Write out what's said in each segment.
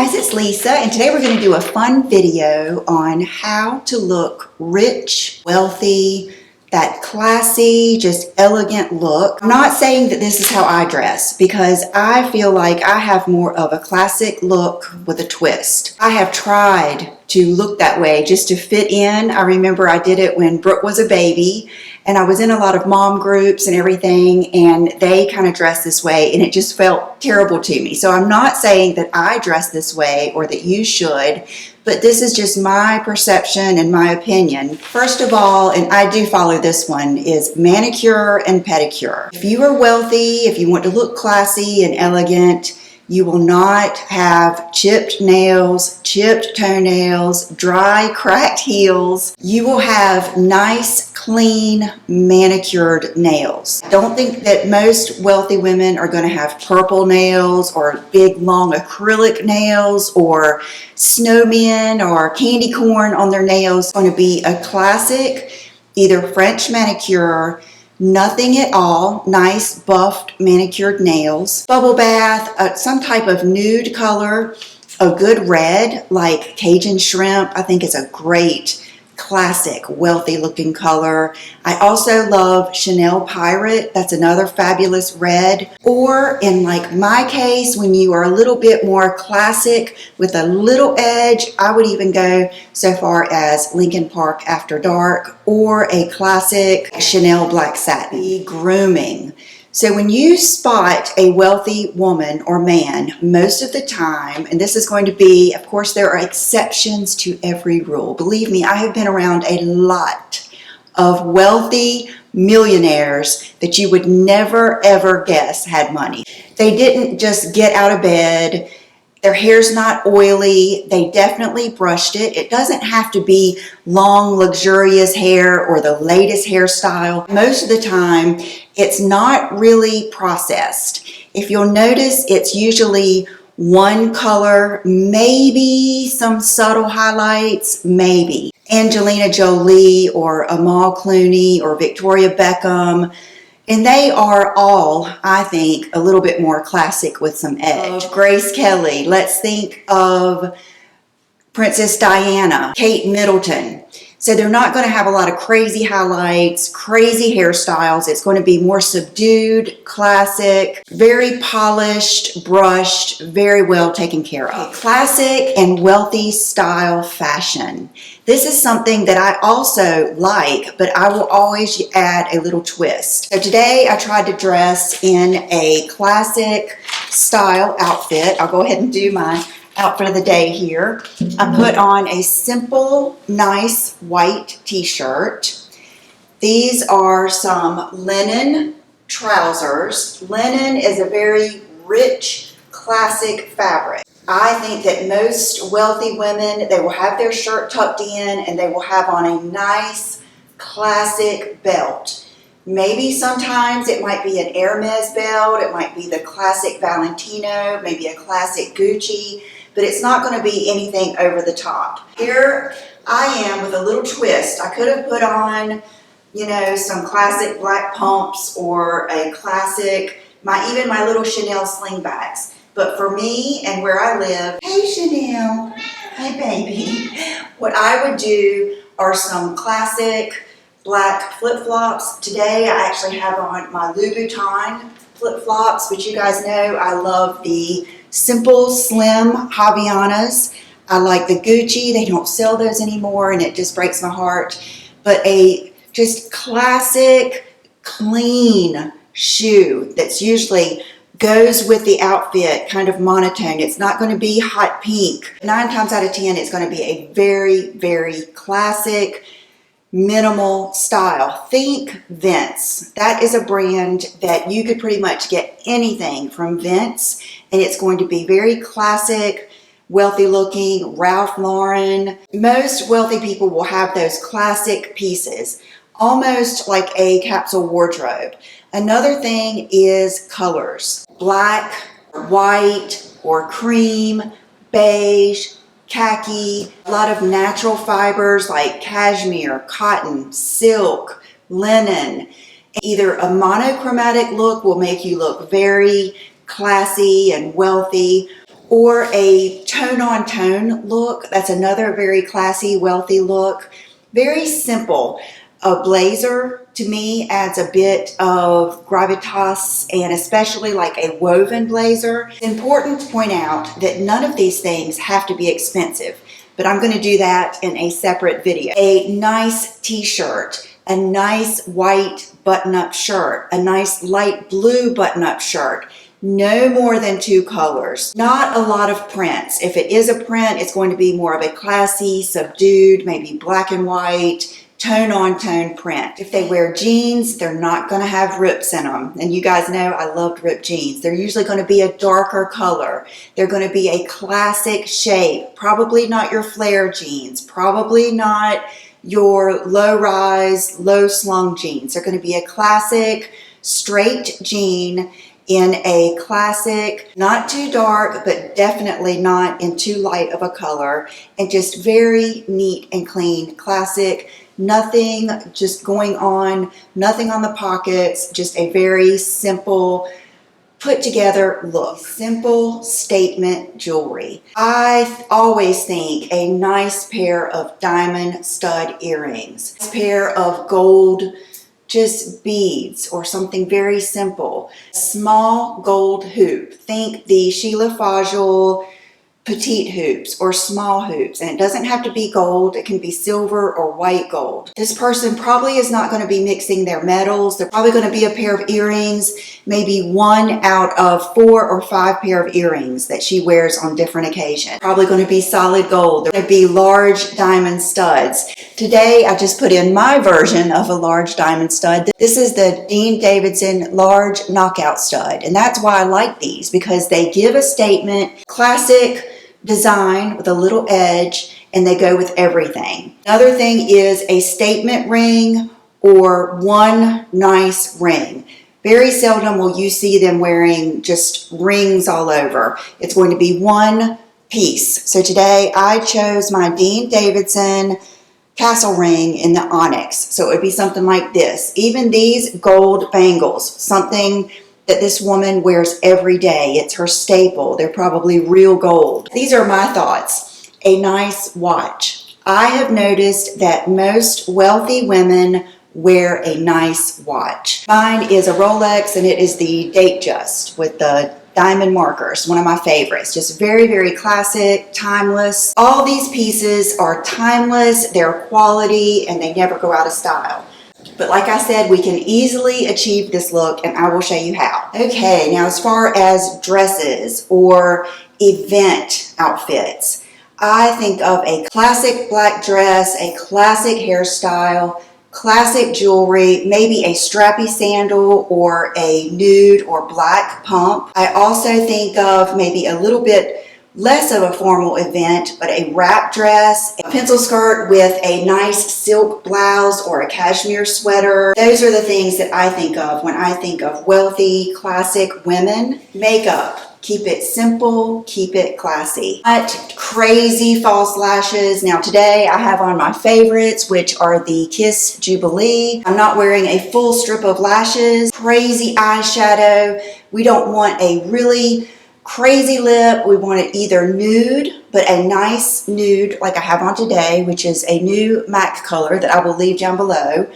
guys, it's Lisa, and today we're going to do a fun video on how to look rich, wealthy, that classy, just elegant look. I'm not saying that this is how I dress because I feel like I have more of a classic look with a twist. I have tried to look that way just to fit in. I remember I did it when Brooke was a baby and I was in a lot of mom groups and everything, and they kind of dressed this way and it just felt terrible to me. So I'm not saying that I dress this way or that you should, but this is just my perception and my opinion. First of all, and I do follow this one, is manicure and pedicure. If you are wealthy, if you want to look classy and elegant, you will not have chipped nails, chipped toenails, dry, cracked heels. You will have nice, clean, manicured nails. I don't think that most wealthy women are going to have purple nails or big, long acrylic nails or snowmen or candy corn on their nails. It's going to be a classic, either French manicure, nothing at all, nice buffed manicured nails, bubble bath, some type of nude color, a good red like Cajun shrimp. I think is a great classic wealthy looking color. I also love Chanel Pirate. That's another fabulous red. Or in like my case, when you are a little bit more classic with a little edge, I would even go so far as Lincoln Park After Dark or a classic Chanel Black Satin. Grooming. So when you spot a wealthy woman or man, most of the time, and this is going to be, of course, there are exceptions to every rule. Believe me, I have been around a lot of wealthy millionaires that you would never ever guess had money. They didn't just get out of bed. Their hair's not oily. They definitely brushed it. It doesn't have to be long, luxurious hair or the latest hairstyle. Most of the time, it's not really processed. If you'll notice, it's usually one color, maybe some subtle highlights, maybe. Angelina Jolie or Amal Clooney or Victoria Beckham. And they are all, I think, a little bit more classic with some edge. Grace Kelly. Let's think of Princess Diana, Kate Middleton. So they're not going to have a lot of crazy highlights, crazy hairstyles. It's going to be more subdued, classic, very polished, brushed, very well taken care of. Classic and wealthy style fashion. This is something that I also like, but I will always add a little twist. So today I tried to dress in a classic style outfit. I'll go ahead and do my outfit of the day here. I put on a simple, nice white t-shirt. These are some linen trousers. Linen is a very rich, classic fabric. I think that most wealthy women, they will have their shirt tucked in and they will have on a nice, classic belt. Maybe sometimes it might be an Hermes belt, it might be the classic Valentino, maybe a classic Gucci, but it's not going to be anything over the top. Here I am with a little twist. I could have put on, you know, some classic black pumps or a classic, even my little Chanel slingbacks. But for me and where I live, hey Chanel, hey baby, what I would do are some classic black flip-flops. Today I actually have on my Louboutin flip-flops, which you guys know I love the simple, slim Havaianas. I like the Gucci. They don't sell those anymore and it just breaks my heart. But a just classic, clean shoe that's usually goes with the outfit, kind of monotone. It's not going to be hot pink. 9 times out of 10, it's going to be a very, very classic, minimal style. Think Vince. That is a brand that you could pretty much get anything from Vince, and it's going to be very classic, wealthy looking. Ralph Lauren. Most wealthy people will have those classic pieces, almost like a capsule wardrobe. Another thing is colors. Black, white, or cream, beige, khaki, a lot of natural fibers like cashmere, cotton, silk, linen. Either a monochromatic look will make you look very classy and wealthy, Or a tone-on-tone look. That's another very classy, wealthy look. Very simple. A blazer, to me, adds a bit of gravitas, and especially like a woven blazer. It's important to point out that none of these things have to be expensive, but I'm going to do that in a separate video. A nice t-shirt, a nice white button-up shirt, a nice light blue button-up shirt. No more than 2 colors. Not a lot of prints. If it is a print, it's going to be more of a classy, subdued, maybe black and white, tone-on-tone print. If they wear jeans, they're not going to have rips in them. And you guys know I loved ripped jeans. They're usually going to be a darker color. They're going to be a classic shape. Probably not your flare jeans. Probably not your low-rise, low-slung jeans. They're going to be a classic straight jean in a classic, not too dark, but definitely not in too light of a color, and just very neat and clean, classic, nothing just going on, nothing on the pockets, just a very simple, put together look. Simple statement jewelry. I always think a nice pair of diamond stud earrings, a pair of gold just beads or something very simple. Small gold hoop. Think the Sheila Fajl petite hoops or small hoops, and it doesn't have to be gold. It can be silver or white gold. This person probably is not going to be mixing their metals. They're probably going to be a pair of earrings, maybe 1 out of 4 or 5 pair of earrings that she wears on different occasions. Probably going to be solid gold. They're going to be large diamond studs. Today I just put in my version of a large diamond stud. This is the Dean Davidson large knockout stud, and that's why I like these, because they give a statement, classic design with a little edge, and they go with everything. Another thing is a statement ring or one nice ring. Very seldom will you see them wearing just rings all over. It's going to be one piece. So today I chose my Dean Davidson castle ring in the onyx. So it would be something like this. Even these gold bangles, something that this woman wears every day. It's her staple. They're probably real gold. These are my thoughts. A nice watch. I have noticed that most wealthy women wear a nice watch. Mine is a Rolex, and it is the Datejust with the diamond markers. One of my favorites. Just very, very classic, timeless. All these pieces are timeless, they're quality, and they never go out of style. But like I said, we can easily achieve this look, and I will show you how. Okay, now as far as dresses or event outfits, I think of a classic black dress, a classic hairstyle, classic jewelry, maybe a strappy sandal or a nude or black pump. I also think of maybe a little bit less of a formal event, but a wrap dress, a pencil skirt with a nice silk blouse or a cashmere sweater. Those are the things that I think of when I think of wealthy, classic women. Makeup. Keep it simple, keep it classy. Not crazy false lashes. Now today I have on my favorites, which are the Kiss Jubilee. I'm not wearing a full strip of lashes. Crazy eyeshadow. We don't want a really crazy lip. We want it either nude, but a nice nude like I have on today, which is a new MAC color that I will leave down below,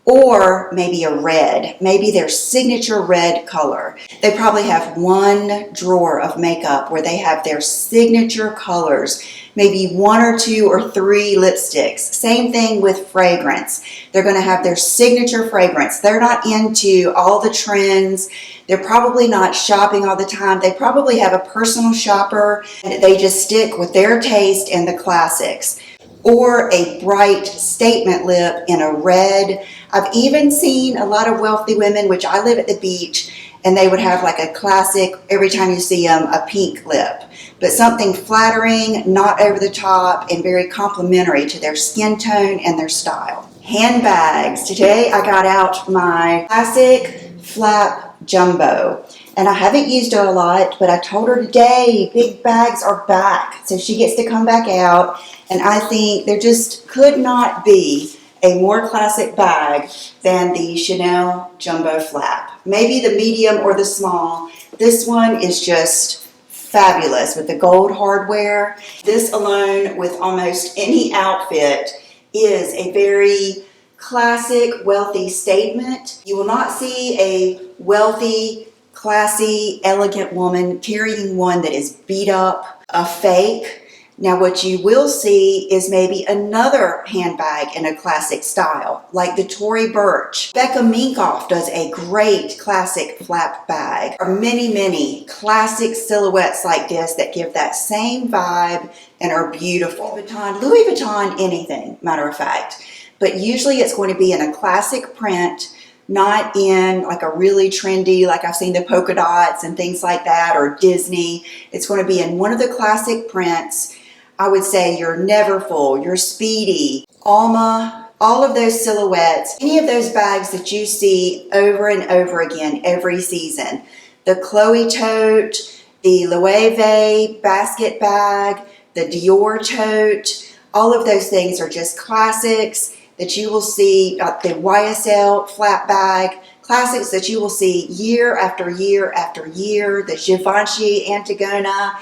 or maybe a red, maybe their signature red color. They probably have one drawer of makeup where they have their signature colors, maybe 1 or 2 or 3 lipsticks. Same thing with fragrance. They're going to have their signature fragrance. They're not into all the trends. They're probably not shopping all the time. They probably have a personal shopper, and they just stick with their taste and the classics. Or a bright statement lip in a red. I've even seen a lot of wealthy women, which I live at the beach, and they would have like a classic, every time you see them, a pink lip. But something flattering, not over the top, and very complimentary to their skin tone and their style. Handbags. Today I got out my classic flap jumbo. And I haven't used it a lot, but I told her today big bags are back. So she gets to come back out. And I think there just could not be a more classic bag than the Chanel Jumbo Flap. Maybe the medium or the small. This one is just fabulous with the gold hardware. This alone with almost any outfit is a very classic, wealthy statement. You will not see a wealthy, classy, elegant woman carrying one that is beat up, a fake. Now what you will see is maybe another handbag in a classic style, like the Tory Burch. Becca Minkoff does a great classic flap bag. There are many, many classic silhouettes like this that give that same vibe and are beautiful. Louis Vuitton, anything, matter of fact. But usually it's going to be in a classic print, not in like a really trendy, like I've seen the polka dots and things like that, or Disney. It's going to be in one of the classic prints. I would say your Neverfull, your Speedy, Alma, all of those silhouettes, any of those bags that you see over and over again every season. The Chloe tote, the Loewe basket bag, the Dior tote, all of those things are just classics that you will see, the YSL flat bag, classics that you will see year after year after year, the Givenchy Antigona.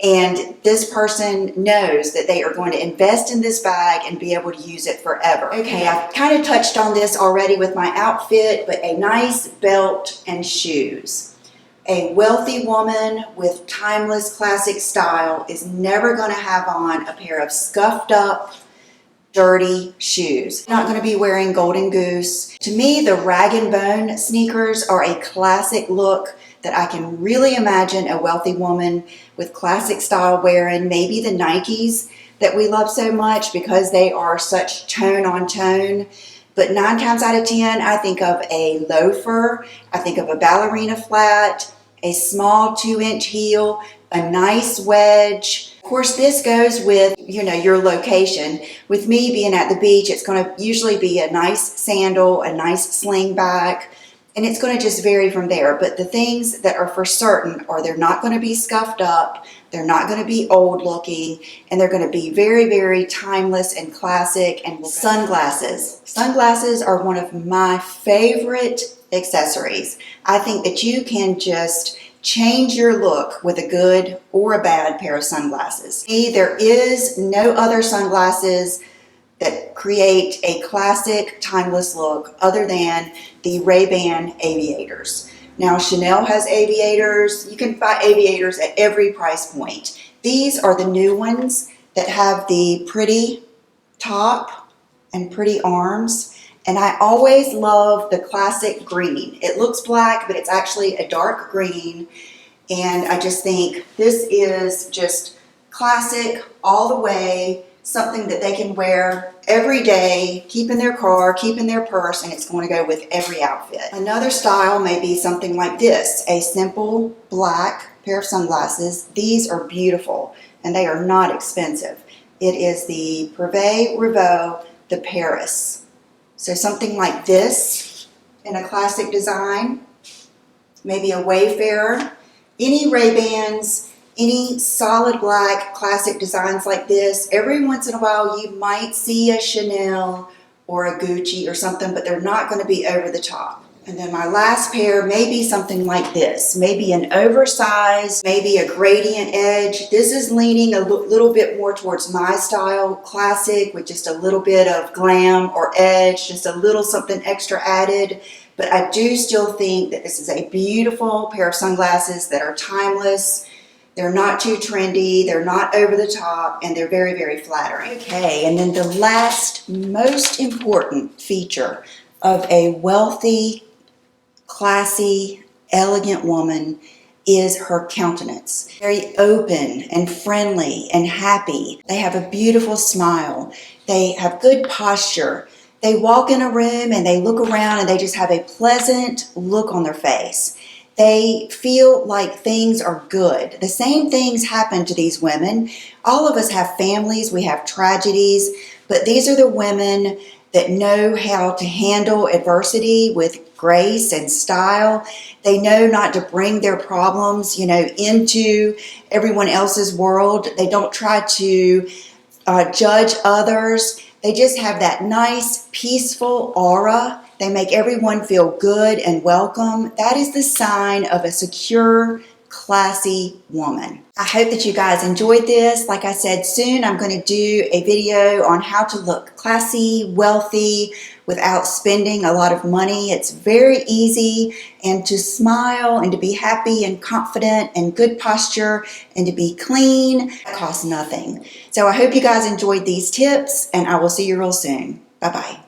And this person knows that they are going to invest in this bag and be able to use it forever. Okay, I've kind of touched on this already with my outfit, but a nice belt and shoes. A wealthy woman with timeless classic style is never going to have on a pair of scuffed up, dirty shoes. Not going to be wearing Golden Goose. To me, the Rag & Bone sneakers are a classic look that I can really imagine a wealthy woman with classic style wearing. Maybe the Nikes that we love so much because they are such tone on tone. But 9 times out of 10, I think of a loafer, I think of a ballerina flat, a small 2-inch heel, a nice wedge. Of course, this goes with, your location. With me being at the beach, it's going to usually be a nice sandal, a nice slingback, and it's going to just vary from there. But the things that are for certain are they're not going to be scuffed up, they're not going to be old looking, and they're going to be very, very timeless and classic. And sunglasses. Sunglasses are one of my favorite accessories. I think that you can just change your look with a good or a bad pair of sunglasses. There is no other sunglasses that create a classic, timeless look other than the Ray-Ban aviators. Now, Chanel has aviators. You can buy aviators at every price point. These are the new ones that have the pretty top and pretty arms. And I always love the classic green. It looks black, but it's actually a dark green. And I just think this is just classic all the way, something that they can wear every day, keep in their car, keep in their purse, and it's going to go with every outfit. Another style may be something like this, a simple black pair of sunglasses. These are beautiful, and they are not expensive. It is the Privé Revaux de Paris. So something like this in a classic design, maybe a Wayfarer, any Ray-Bans, any solid black classic designs like this. Every once in a while you might see a Chanel or a Gucci or something, but they're not going to be over the top. And then my last pair may be something like this, maybe an oversized, maybe a gradient edge. This is leaning a little bit more towards my style, classic, with just a little bit of glam or edge, just a little something extra added. But I do still think that this is a beautiful pair of sunglasses that are timeless. They're not too trendy, they're not over the top, and they're very, very flattering. Okay, and then the last most important feature of a wealthy, classy, elegant woman is her countenance. Very open and friendly and happy. They have a beautiful smile. They have good posture. They walk in a room and they look around and they just have a pleasant look on their face. They feel like things are good. The same things happen to these women. All of us have families, we have tragedies, but these are the women that know how to handle adversity with grace and style. They know not to bring their problems, into everyone else's world. They don't try to judge others. They just have that nice, peaceful aura. They make everyone feel good and welcome. That is the sign of a secure, classy woman. I hope that you guys enjoyed this. Like I said, soon I'm going to do a video on how to look classy, wealthy, without spending a lot of money. It's very easy, and to smile and to be happy and confident and good posture and to be clean, it costs nothing. So I hope you guys enjoyed these tips, and I will see you real soon. Bye-bye.